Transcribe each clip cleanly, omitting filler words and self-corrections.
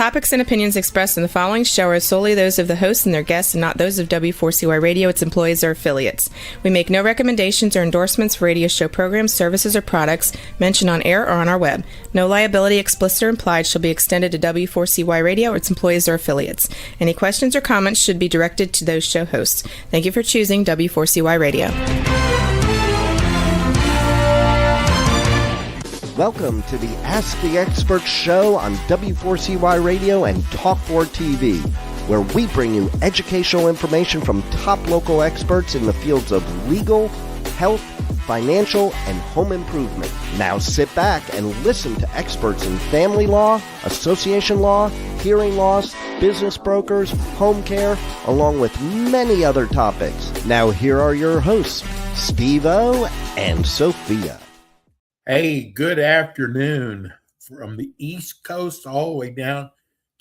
topics and opinions expressed in the following show are solely those of the hosts and their guests and not those of W4CY Radio, its employees, or affiliates. We make no recommendations or endorsements for radio show programs, services, or products mentioned on air or on our web. No liability, explicit or implied, shall be extended to W4CY Radio or its employees or affiliates. Any questions or comments should be directed to those show hosts. Thank you for choosing W4CY Radio. Welcome to the Ask the Expert show on W4CY Radio and Talk4 TV, where we bring you educational information from top local experts in the fields of legal, health, financial, and home improvement. Now sit back and listen to experts in family law, association law, hearing loss, business brokers, home care, along with many other topics. Now here are your hosts, Steve-O and Sophia. Hey, good afternoon from the East Coast all the way down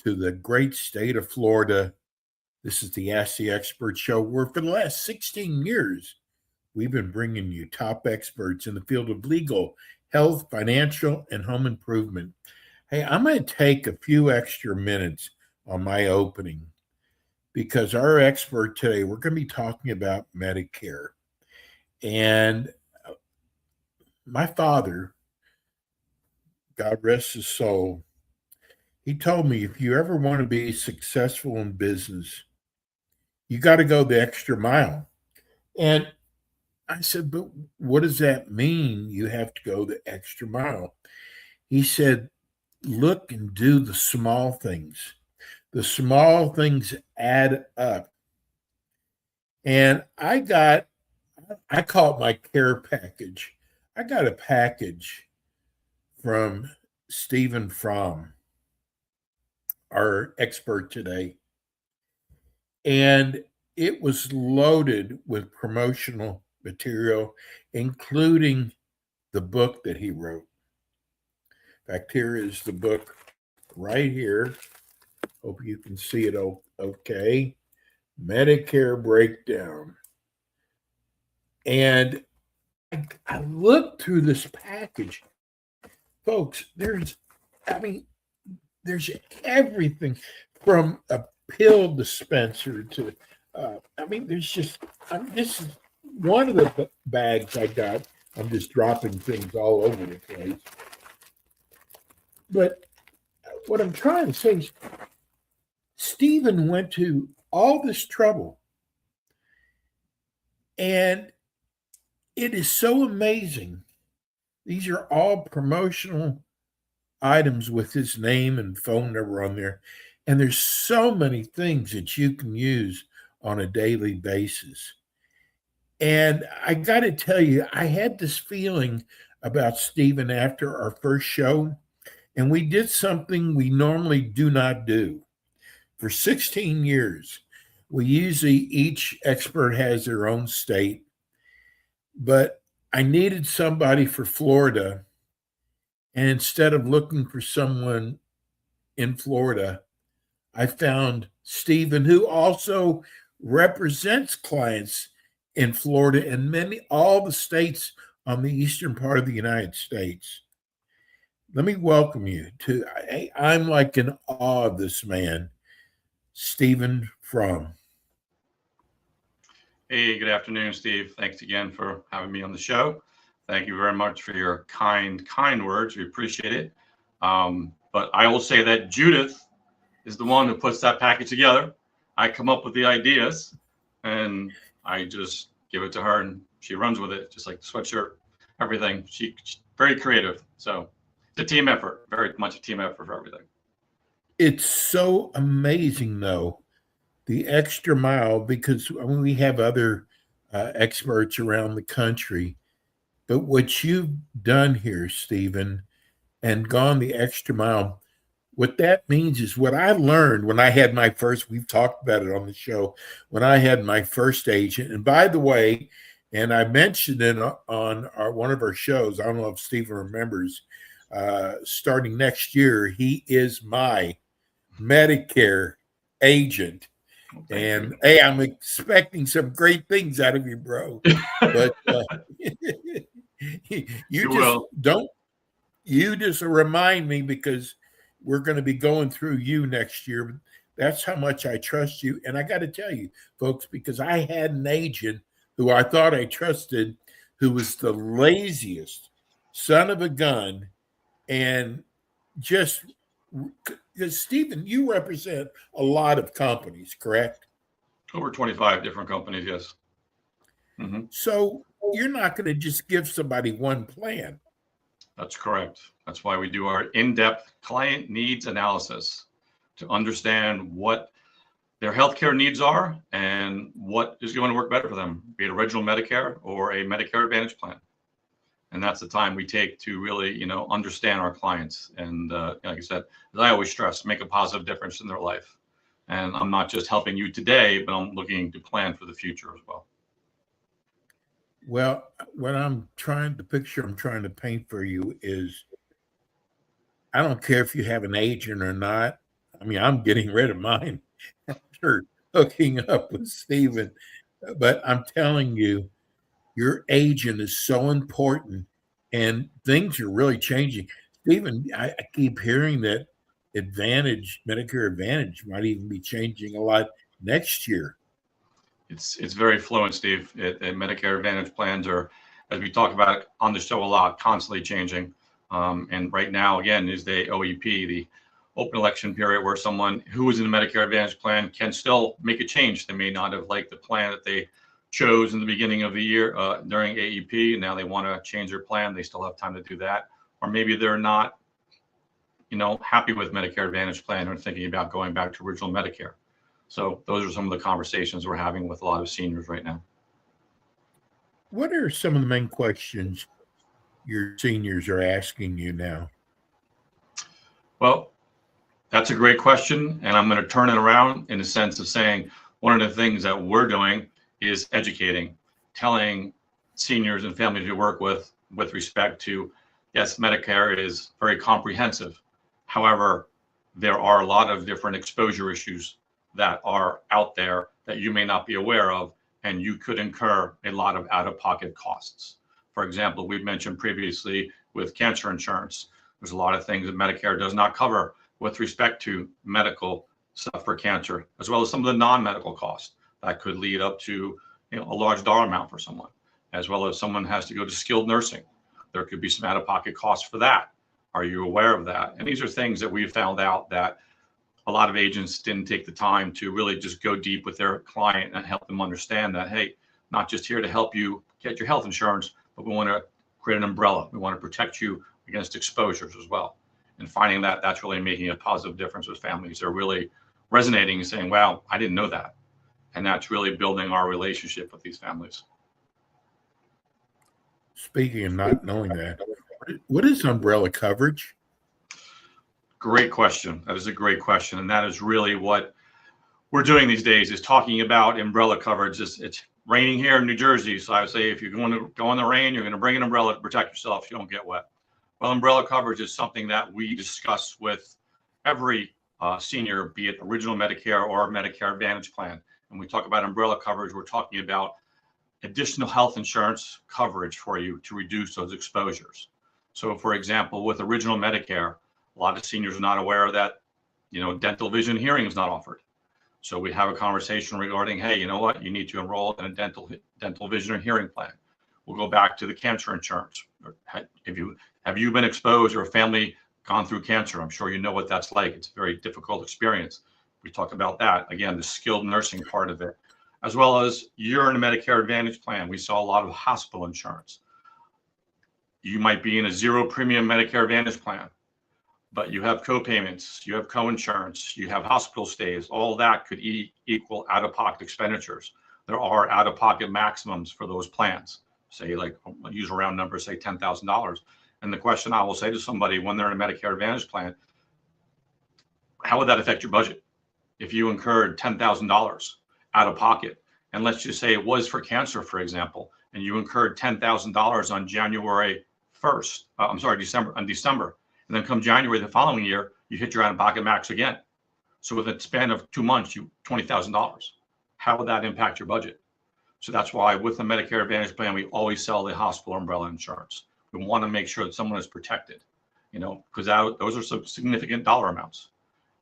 to the great state of Florida. This is the Ask the Expert show, where for the last 16 years, we've been bringing you top experts in the field of legal, health, financial, and home improvement. Hey, I'm going to take a few extra minutes on my opening because our expert today, we're going to be talking about Medicare. And my father, God rest his soul, he told me, if you ever want to be successful in business, you got to go the extra mile. And I said, but what does that mean? You have to go the extra mile. He said, look and do the small things. The small things add up. And I call it my care package. I got a package from Stephen Fromm, our expert today, and it was loaded with promotional material, including the book that he wrote. In fact, here is the book right here. Hope you can see it okay. Medicare Breakdown. And I looked through this package. Folks, there's everything from a pill dispenser to, this is one of the bags I got. I'm just dropping things all over the place. But what I'm trying to say is Stephen went to all this trouble, and it is so amazing. These are all promotional items with his name and phone number on there. And there's so many things that you can use on a daily basis. And I got to tell you, I had this feeling about Stephen after our first show, and we did something we normally do not do. For 16 years, we usually, each expert has their own state. But I needed somebody for Florida. And instead of looking for someone in Florida, I found Stephen, who also represents clients in Florida and all the states on the eastern part of the United States. Let me welcome you to, I'm like in awe of this man, Stephen Fromm. Hey, good afternoon, Steve. Thanks again for having me on the show. Thank you very much for your kind words. We appreciate it. But I will say that Judith is the one who puts that package together. I come up with the ideas, and I just give it to her, and she runs with it, just like the sweatshirt, everything. She's very creative. So it's a team effort, very much a team effort for everything. It's so amazing, though, the extra mile, because we have other experts around the country, but what you've done here, Stephen, and gone the extra mile, what that means is what I learned when I had my first, we've talked about it on the show, when I had my first agent. And by the way, and I mentioned it on one of our shows, I don't know if Stephen remembers, starting next year, he is my Medicare agent. And hey, I'm expecting some great things out of you, bro. But you just remind me, because we're going to be going through you next year. That's how much I trust you. And I got to tell you, folks, because I had an agent who I thought I trusted, who was the laziest son of a gun. And just because, Stephen, you represent a lot of companies, correct? Over 25 different companies, yes. Mm-hmm. So you're not going to just give somebody one plan. That's correct. That's why we do our in-depth client needs analysis to understand what their healthcare needs are and what is going to work better for them, be it original Medicare or a Medicare Advantage plan. And that's the time we take to really, understand our clients. And like I said, as I always stress, make a positive difference in their life. And I'm not just helping you today, but I'm looking to plan for the future as well. Well, what I'm trying to paint for you is, I don't care if you have an agent or not. I mean, I'm getting rid of mine after hooking up with Stephen. But I'm telling you, your agent is so important, and things are really changing. Stephen, I keep hearing that Medicare Advantage might even be changing a lot next year. It's very fluent, Steve. Medicare Advantage plans are, as we talk about on the show a lot, constantly changing. And right now, again, is the OEP, the open election period, where someone who is in a Medicare Advantage plan can still make a change. They may not have liked the plan that they chose in the beginning of the year during AEP, and now they want to change their plan. They still have time to do that. Or maybe they're not, happy with Medicare Advantage plan or thinking about going back to original Medicare. So those are some of the conversations we're having with a lot of seniors right now. What are some of the main questions your seniors are asking you now? Well, that's a great question. And I'm going to turn it around in the sense of saying one of the things that we're doing is educating, telling seniors and families we work with respect to, yes, Medicare is very comprehensive. However, there are a lot of different exposure issues that are out there that you may not be aware of, and you could incur a lot of out-of-pocket costs. For example, we've mentioned previously with cancer insurance, there's a lot of things that Medicare does not cover with respect to medical stuff for cancer, as well as some of the non-medical costs that could lead up to a large dollar amount for someone, as well as someone has to go to skilled nursing. There could be some out-of-pocket costs for that. Are you aware of that? And these are things that we've found out that a lot of agents didn't take the time to really just go deep with their client and help them understand that, hey, not just here to help you get your health insurance, but we want to create an umbrella. We want to protect you against exposures as well. And finding that that's really making a positive difference with families. They're really resonating and saying, wow, I didn't know that. And that's really building our relationship with these families. Speaking of not knowing that, what is umbrella coverage? Great question. That is a great question. And that is really what we're doing these days, is talking about umbrella coverage. It's raining here in New Jersey. So I would say if you're going to go in the rain, you're going to bring an umbrella to protect yourself so you don't get wet. Well, umbrella coverage is something that we discuss with every senior, be it original Medicare or Medicare Advantage plan. When we talk about umbrella coverage, we're talking about additional health insurance coverage for you to reduce those exposures. So for example, with original Medicare, a lot of seniors are not aware that, dental, vision, hearing is not offered. So we have a conversation regarding, hey, you know what? You need to enroll in a dental, vision, or hearing plan. We'll go back to the cancer insurance. Have you been exposed or a family gone through cancer? I'm sure you know what that's like. It's a very difficult experience. We talk about that. Again, the skilled nursing part of it, as well as you're in a Medicare Advantage plan. We saw a lot of hospital insurance. You might be in a zero premium Medicare Advantage plan, but you have co-payments, you have co-insurance, you have hospital stays. All that could equal out-of-pocket expenditures. There are out-of-pocket maximums for those plans. Say, like, I'll use a round number, say $10,000. And the question I will say to somebody when they're in a Medicare Advantage plan, how would that affect your budget? If you incurred $10,000 out of pocket, and let's just say it was for cancer, for example, and you incurred $10,000 on January 1st, December, and then come January the following year, you hit your out-of-pocket max again. So with a span of 2 months, you $20,000. How would that impact your budget? So that's why with the Medicare Advantage plan, we always sell the hospital umbrella insurance. We want to make sure that someone is protected. because those are some significant dollar amounts.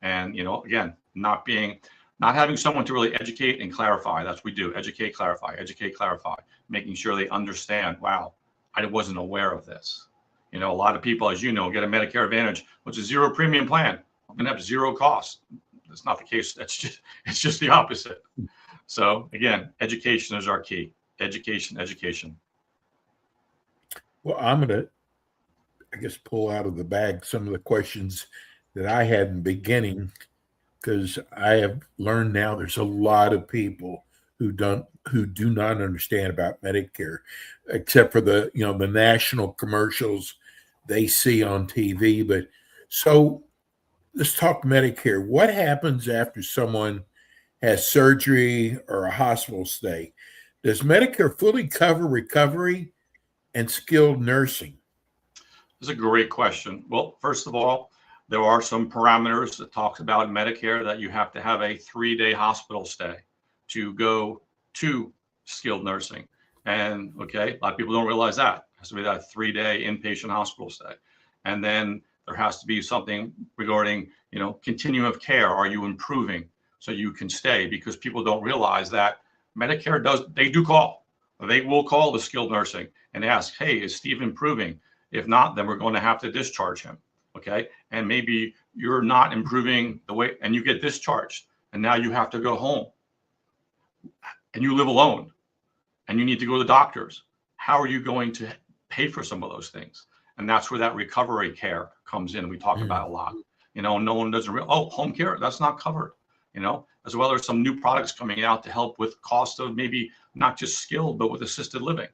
And, again, not having someone to really educate and clarify. That's what we do. Educate, clarify, making sure they understand, wow, I wasn't aware of this. A lot of people, as you know, get a Medicare Advantage, which is zero premium plan. I'm going to have zero cost. That's not the case. It's just the opposite. So again, education is our key. Education. Well, I'm going to, I guess, pull out of the bag some of the questions that I had in the beginning, because I have learned now there's a lot of people who do not understand about Medicare, except for the national commercials they see on TV. But so let's talk Medicare. What happens after someone has surgery or a hospital stay? Does Medicare fully cover recovery and skilled nursing? That's a great question. Well, first of all, there are some parameters that talks about Medicare that you have to have a 3-day hospital stay to go to skilled nursing. And a lot of people don't realize that. It has to be that 3-day inpatient hospital stay. And then there has to be something regarding, continuum of care. Are you improving so you can stay? Because people don't realize that Medicare they will call the skilled nursing and ask, hey, is Steve improving? If not, then we're going to have to discharge him. Okay. And maybe you're not improving the way, and you get discharged, and now you have to go home and you live alone and you need to go to the doctors. How are you going to pay for some of those things? And that's where that recovery care comes in. We talk about a lot. No one doesn't home care, that's not covered, as well as some new products coming out to help with cost of maybe not just skilled, but with assisted living.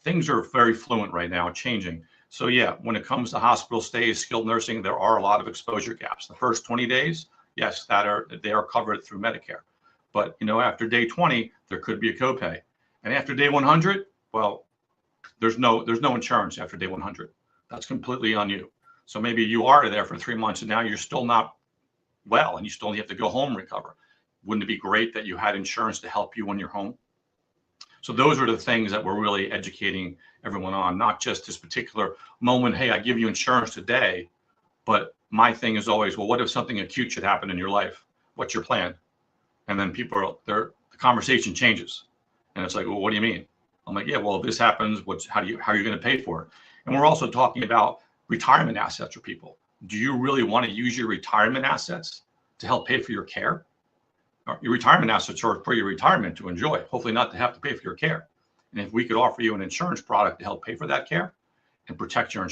Things are very fluent right now, changing. So yeah, when it comes to hospital stays, skilled nursing, there are a lot of exposure gaps. The first 20 days, yes, they are covered through Medicare. But after day 20, there could be a copay. And after day 100, well, there's no insurance after day 100. That's completely on you. So maybe you are there for 3 months and now you're still not well and you still have to go home and recover. Wouldn't it be great that you had insurance to help you when you're home? So those are the things that we're really educating everyone on, not just this particular moment. Hey, I give you insurance today, but my thing is always, well, what if something acute should happen in your life? What's your plan? And then the conversation changes. And it's like, well, what do you mean? I'm like, yeah, well, if this happens, how are you going to pay for it? And we're also talking about retirement assets for people. Do you really want to use your retirement assets to help pay for your care? Your retirement assets are for your retirement to enjoy, hopefully not to have to pay for your care. And if we could offer you an insurance product to help pay for that care and protect your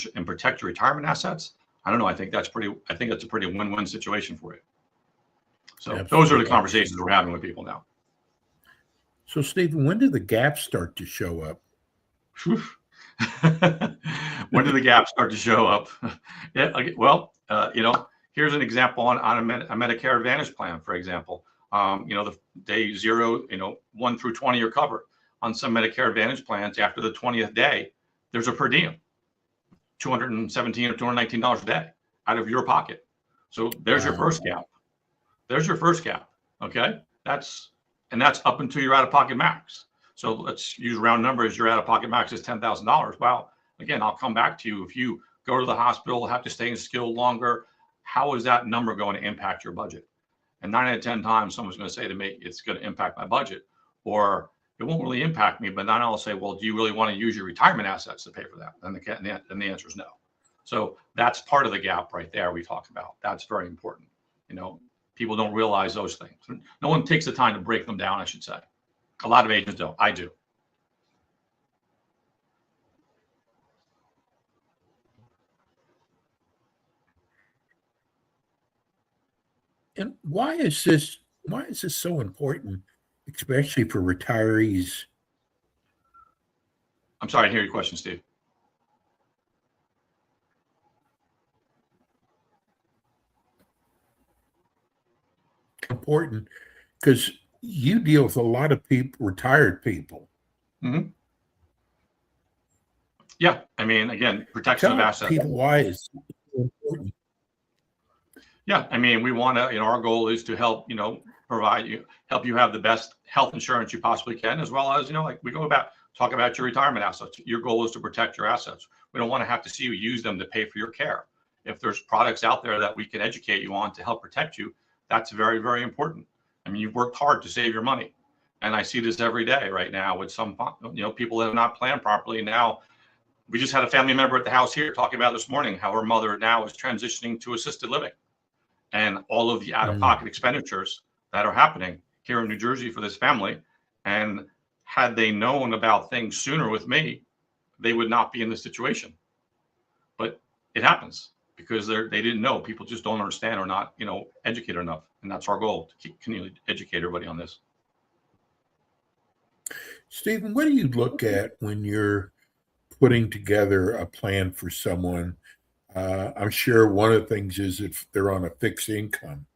retirement assets, I don't know. I think that's a pretty win-win situation for you. So Absolutely. Those are the conversations we're having with people now. So Stephen, when do the gaps start to show up? When do the gaps start to show up? Yeah. Well, here's an example on a Medicare Advantage plan, for example. The day 0, 1 through 20 are covered. On some Medicare Advantage plans, after the 20th day, there's a per diem, $217 or $219 a day out of your pocket. So there's your first gap. Okay. That's up until your out-of-pocket max. So let's use round numbers. Your out-of-pocket max is $10,000. Well, again, I'll come back to you. If you go to the hospital, have to stay in skilled longer, how is that number going to impact your budget? And 9 out of 10 times, someone's going to say to me, it's going to impact my budget, or it won't really impact me. But then I'll say, well, do you really want to use your retirement assets to pay for that? And the answer is no. So that's part of the gap right there we talk about. That's very important. People don't realize those things. No one takes the time to break them down, I should say. A lot of agents don't. I do. And why is this so important, especially for retirees? I'm sorry, I didn't hear your question, Steve. Important because you deal with a lot of people, retired people. Mm-hmm. Yeah, I mean, again, protection of assets. People why is so important. Yeah, I mean, we want to, our goal is to help, help you have the best health insurance you possibly can, as well as, like we go about Talk about your retirement assets. Your goal is to protect your assets. We don't want to have to see you use them to pay for your care. If there's products out there that we can educate you on to help protect you, that's very, very important. I mean, you've worked hard to save your money. And I see this every day right now with some, people that have not planned properly. Now, we just had a family member at the house here talking about this morning how her mother now is transitioning to assisted living, and all of the out-of-pocket expenditures that are happening here in New Jersey for this family. And had they known about things sooner with me, they would not be in this situation. But it happens because they didn't know. People just don't understand or not, educated enough. And that's our goal, to continue to educate everybody on this. Stephen, what do you look at when you're putting together a plan for someone? I'm sure one of the things is if they're on a fixed income.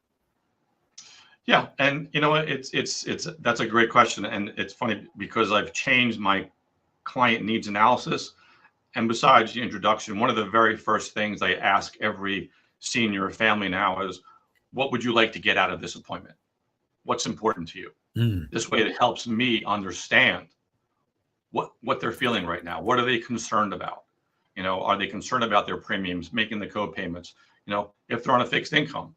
Yeah, and that's a great question, and it's funny because I've changed my client needs analysis. And besides the introduction, one of the very first things I ask every senior or family now is, what would you like to get out of this appointment? What's important to you? This way it helps me understand what they're feeling right now. What are they concerned about? Are they concerned about their premiums, making the co-payments? If they're on a fixed income,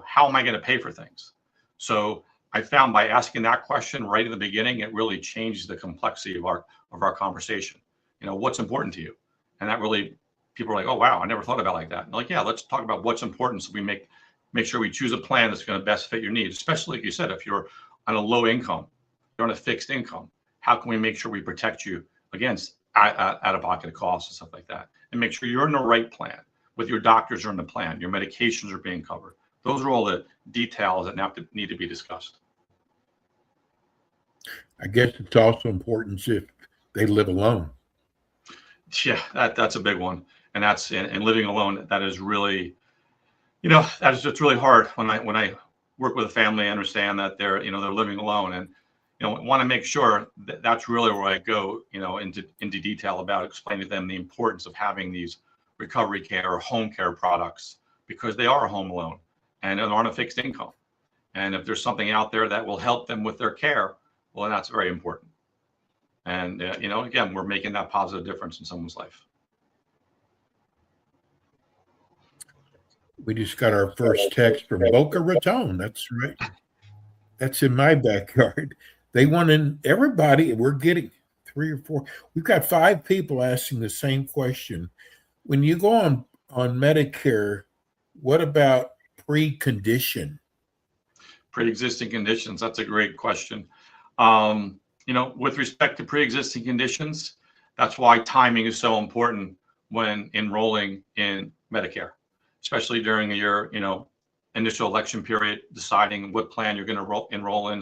how am I going to pay for things? So I found by asking that question right in the beginning, it really changes the complexity of our conversation. What's important to you? And that really, people are like, oh, wow, I never thought about it like that. And like, yeah, let's talk about what's important so we make sure we choose a plan that's going to best fit your needs, especially like you said, if you're on a low income, you're on a fixed income, how can we make sure we protect you against out-of-pocket costs and stuff like that? And make sure you're in the right plan, with your doctors are in the plan, your medications are being covered. Those are all the details that now need to be discussed. I guess it's also important if they live alone. Yeah, that's a big one. And that's and living alone, that is really, that's just really hard. When I work with a family, I understand that they're living alone, and want to make sure that that's really where I go, into detail about explaining to them the importance of having these recovery care or home care products, because they are home alone and they're on a fixed income. And if there's something out there that will help them with their care, well, that's very important. And, again, we're making that positive difference in someone's life. We just got our first text from Boca Raton. That's right. That's in my backyard. They want in everybody. We're getting 3 or 4. We've got 5 people asking the same question. When you go on Medicare, what about pre-existing conditions? That's a great question. With respect to pre-existing conditions, that's why timing is so important when enrolling in Medicare, especially during your, initial election period, deciding what plan you're going to enroll in.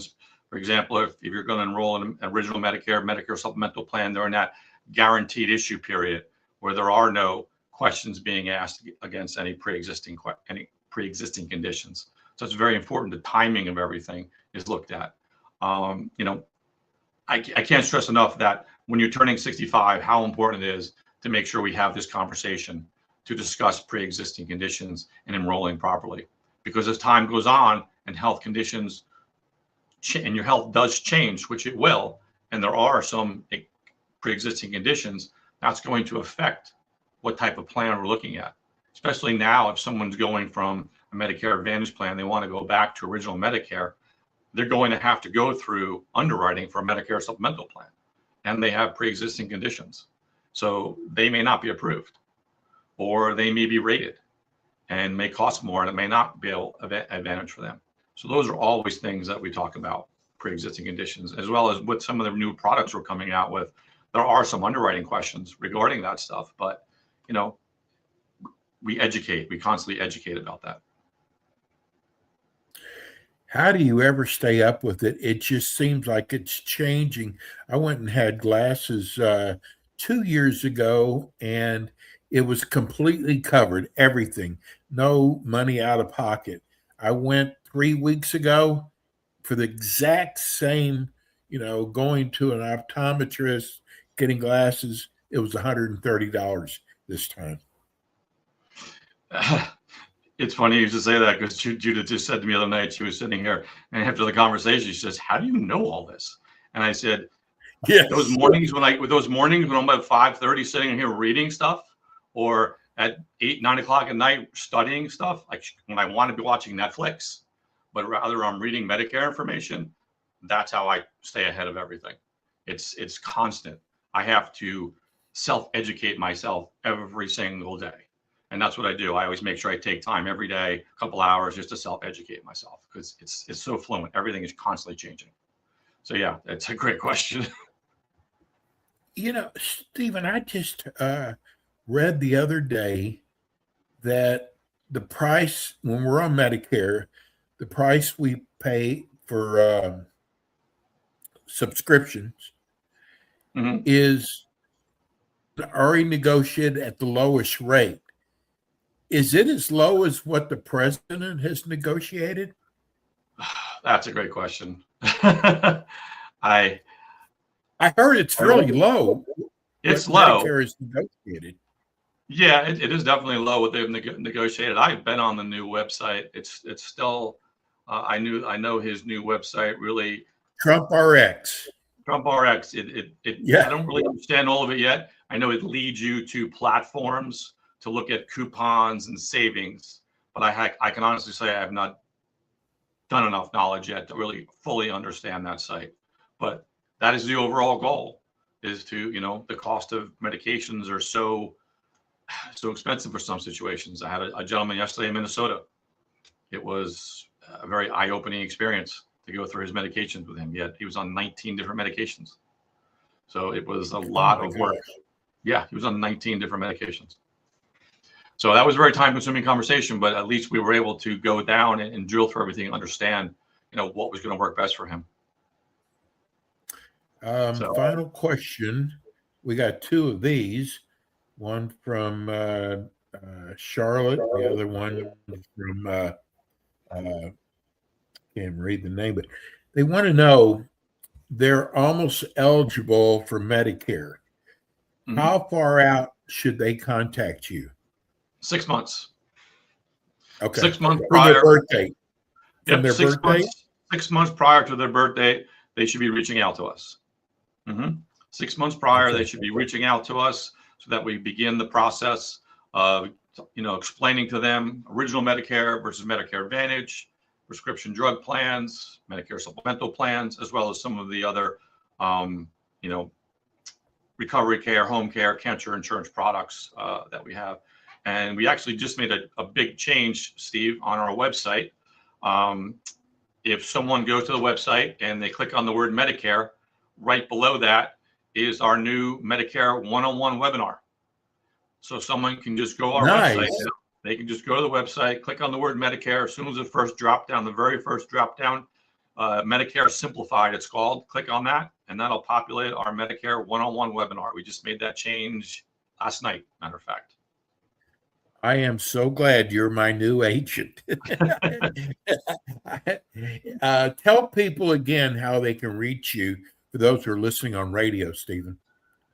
For example, if you're going to enroll in an original Medicare supplemental plan during that guaranteed issue period, where there are no questions being asked against any pre-existing conditions. So it's very important. The timing of everything is looked at. I can't stress enough that when you're turning 65, how important it is to make sure we have this conversation to discuss pre-existing conditions and enrolling properly. Because as time goes on and health conditions and your health does change, which it will, and there are some pre-existing conditions, that's going to affect what type of plan we're looking at. Especially now, if someone's going from a Medicare Advantage plan, they want to go back to original Medicare, they're going to have to go through underwriting for a Medicare supplemental plan, and they have pre-existing conditions. So they may not be approved, or they may be rated and may cost more, and it may not be an advantage for them. So those are always things that we talk about, pre-existing conditions, as well as with some of the new products we're coming out with. There are some underwriting questions regarding that stuff, but we constantly educate about that. How do you ever stay up with it? It just seems like it's changing. I went and had glasses 2 years ago, and it was completely covered, everything, no money out of pocket. I went 3 weeks ago for the exact same, going to an optometrist, getting glasses. It was $130 this time. It's funny you should say that, because Judith just said to me the other night, she was sitting here, and after the conversation, she says, how do you know all this? And I said, Yes. Those mornings when I'm at 5:30 sitting here reading stuff, or at 8, 9 o'clock at night studying stuff, like when I want to be watching Netflix, but rather I'm reading Medicare information, that's how I stay ahead of everything. It's constant. I have to self-educate myself every single day. And that's what I do. I always make sure I take time every day, a couple hours, just to self-educate myself, because it's so fluent. Everything is constantly changing. So yeah, it's a great question. Stephen, I just read the other day that the price when we're on Medicare, the price we pay for subscriptions Mhm. is already negotiated at the lowest rate. Is it as low as what the president has negotiated? That's a great question. I heard it's really low. It's What low. Medicare has negotiated. Yeah, it is definitely low what they've negotiated. I've been on the new website. It's still I know his new website really. Trump RX. Trump RX. Yeah. I don't really understand all of it yet. I know it leads you to platforms to look at coupons and savings, but I can honestly say I have not done enough knowledge yet to really fully understand that site. But that is the overall goal, is to, the cost of medications are so expensive for some situations. I had a gentleman yesterday in Minnesota. It was a very eye-opening experience to go through his medications with him. Yet he was on 19 different medications. So it was a lot of work. Yeah, he was on 19 different medications. So that was a very time-consuming conversation, but at least we were able to go down and drill through everything and understand, what was going to work best for him. Final question. We got two of these. One from Charlotte, the other one from can't read the name, but they want to know, they're almost eligible for Medicare. Mm-hmm. How far out should they contact you? 6 months. Okay. 6 months prior. From their birthday. Yep, their 6 birthday? Months. 6 months prior to their birthday, they should be reaching out to us. Mm-hmm. 6 months prior, they should be reaching out to us so that we begin the process of, explaining to them original Medicare versus Medicare Advantage, prescription drug plans, Medicare supplemental plans, as well as some of the other, recovery care, home care, cancer insurance products that we have. And we actually just made a big change, Steve, on our website. If someone goes to the website and they click on the word Medicare, right below that is our new Medicare one-on-one webinar. So someone can just go to our website. They can just go to the website, click on the word Medicare. As soon as the very first drop down, Medicare Simplified, it's called. Click on that, and that'll populate our Medicare one-on-one webinar. We just made that change last night, matter of fact. I am so glad you're my new agent. Tell people again how they can reach you, for those who are listening on radio, Stephen.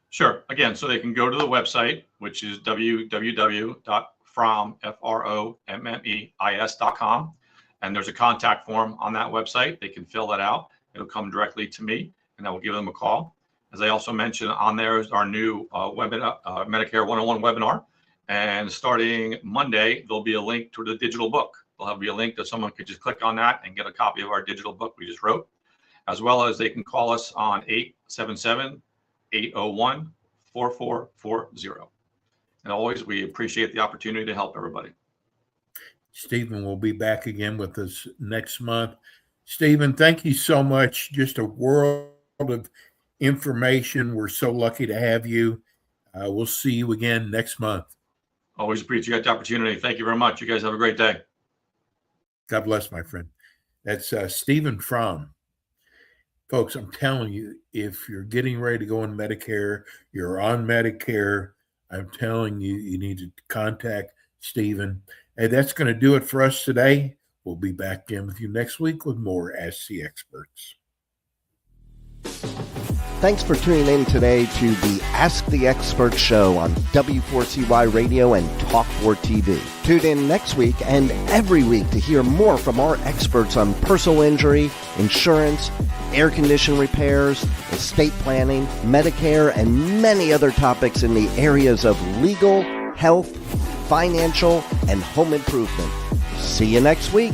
Sure. Again, so they can go to the website, which is www.frommeis.com. And there's a contact form on that website. They can fill that out. It'll come directly to me, and I will give them a call. As I also mentioned, on there is our new webinar, Medicare 101 webinar. And starting Monday, there'll be a link to the digital book. There'll be a link that someone could just click on that and get a copy of our digital book we just wrote, as well as they can call us on 877-801-4440. And always, we appreciate the opportunity to help everybody. Stephen will be back again with us next month. Stephen, thank you so much. Just a world of information. We're so lucky to have you. We'll see you again next month. Always appreciate the opportunity. Thank you very much. You guys have a great day. God bless, my friend. That's Stephen Fromm. Folks, I'm telling you, if you're getting ready to go on Medicare, you're on Medicare, I'm telling you, you need to contact Stephen. And that's going to do it for us today. We'll be back in with you next week with more Ask the Experts. Thanks for tuning in today to the Ask the Expert show on W4CY Radio and Talk4 TV. Tune in next week and every week to hear more from our experts on personal injury, insurance, air condition repairs, estate planning, Medicare, and many other topics in the areas of legal, health, financial, and home improvement. See you next week.